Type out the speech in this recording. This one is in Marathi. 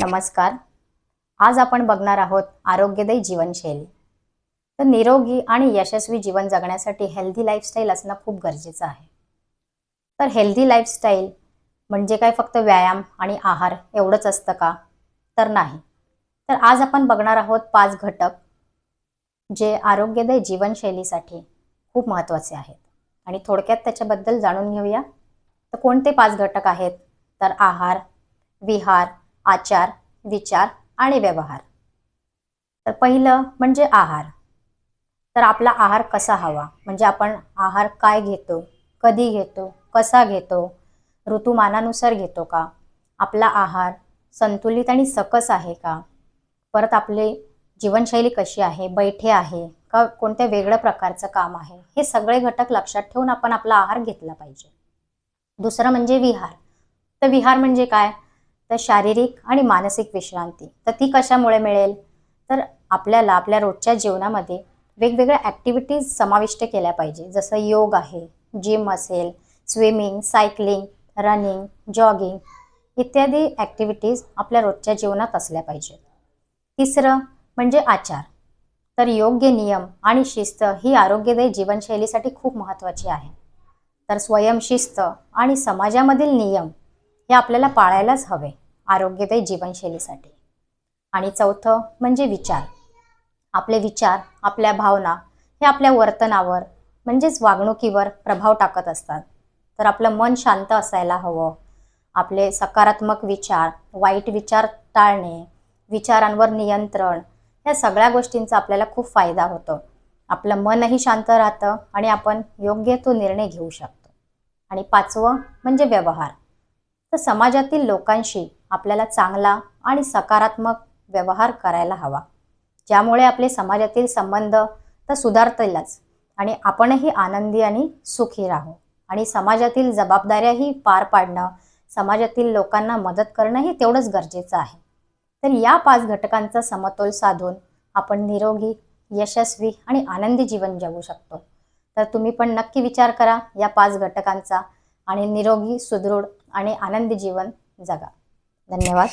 नमस्कार. आज आपण बघणार आहोत आरोग्यदायी जीवनशैली. तर निरोगी आणि यशस्वी जीवन जगण्यासाठी हेल्दी लाईफस्टाईल असणं खूप गरजेचं आहे. तर हेल्दी लाईफस्टाईल म्हणजे काय फक्त व्यायाम आणि आहार एवढंच असतं का? तर नाही. तर आज आपण बघणार आहोत 5 घटक जे आरोग्यदायी जीवनशैलीसाठी खूप महत्त्वाचे आहेत आणि थोडक्यात त्याच्याबद्दल जाणून घेऊया. तर कोणते 5 घटक आहेत? तर आहार, विहार, आचार, विचार आणि व्यवहार. तर पहिलं म्हणजे आहार. तर आपला आहार कसा हवा, म्हणजे आपण आहार काय घेतो, कधी घेतो, कसा घेतो, ऋतुमानानुसार घेतो का, आपला आहार संतुलित आणि सकस आहे का, परत आपली जीवनशैली कशी आहे, बैठे आहे का कोणत्या वेगळ्या प्रकारचं काम आहे, हे सगळे घटक लक्षात ठेवून आपण आपला आहार घेतला पाहिजे. दुसरं म्हणजे विहार. तर विहार म्हणजे काय? तर शारीरिक आणि मानसिक विश्रांती. तर ती कशामुळे मिळेल? तर आपल्याला आपल्या रोजच्या जीवनामध्ये वेगवेगळ्या ॲक्टिव्हिटीज समाविष्ट केल्या पाहिजे. जसं योग आहे, जिम असेल, स्विमिंग, सायकलिंग, रनिंग, जॉगिंग इत्यादी ॲक्टिव्हिटीज आपल्या रोजच्या जीवनात असल्या पाहिजेत. तिसरं म्हणजे आचार. तर योग्य नियम आणि शिस्त ही आरोग्यदायी जीवनशैलीसाठी खूप महत्त्वाची आहे. तर स्वयंशिस्त आणि समाजामधील नियम हे आपल्याला पाळायलाच हवे आरोग्यदायी जीवनशैलीसाठी. आणि चौथं म्हणजे विचार. आपले विचार, आपल्या भावना हे आपल्या वर्तनावर म्हणजेच वागणुकीवर प्रभाव टाकत असतात. तर आपलं मन शांत असायला हवं. आपले सकारात्मक विचार, वाईट विचार टाळणे, विचारांवर नियंत्रण, या सगळ्या गोष्टींचा आपल्याला खूप फायदा होतो. आपलं मनही शांत राहतं आणि आपण योग्य तो निर्णय घेऊ शकतो. आणि पाचवं म्हणजे व्यवहार. तर समाजातील लोकांशी आपल्याला चांगला आणि सकारात्मक व्यवहार करायला हवा, ज्यामुळे आपले समाजातील संबंध तर सुधारतीलच आणि आपणही आनंदी आणि सुखी राहू. आणि समाजातील जबाबदाऱ्याही पार पाडणं, समाजातील लोकांना मदत करणंही तेवढंच गरजेचं आहे. तर या 5 घटकांचा समतोल साधून आपण निरोगी, यशस्वी आणि आनंदी जीवन जगू शकतो. तर तुम्ही पण नक्की विचार करा या 5 घटकांचा आणि निरोगी, सुदृढ आणि आनंदी जीवन जगा. धन्यवाद.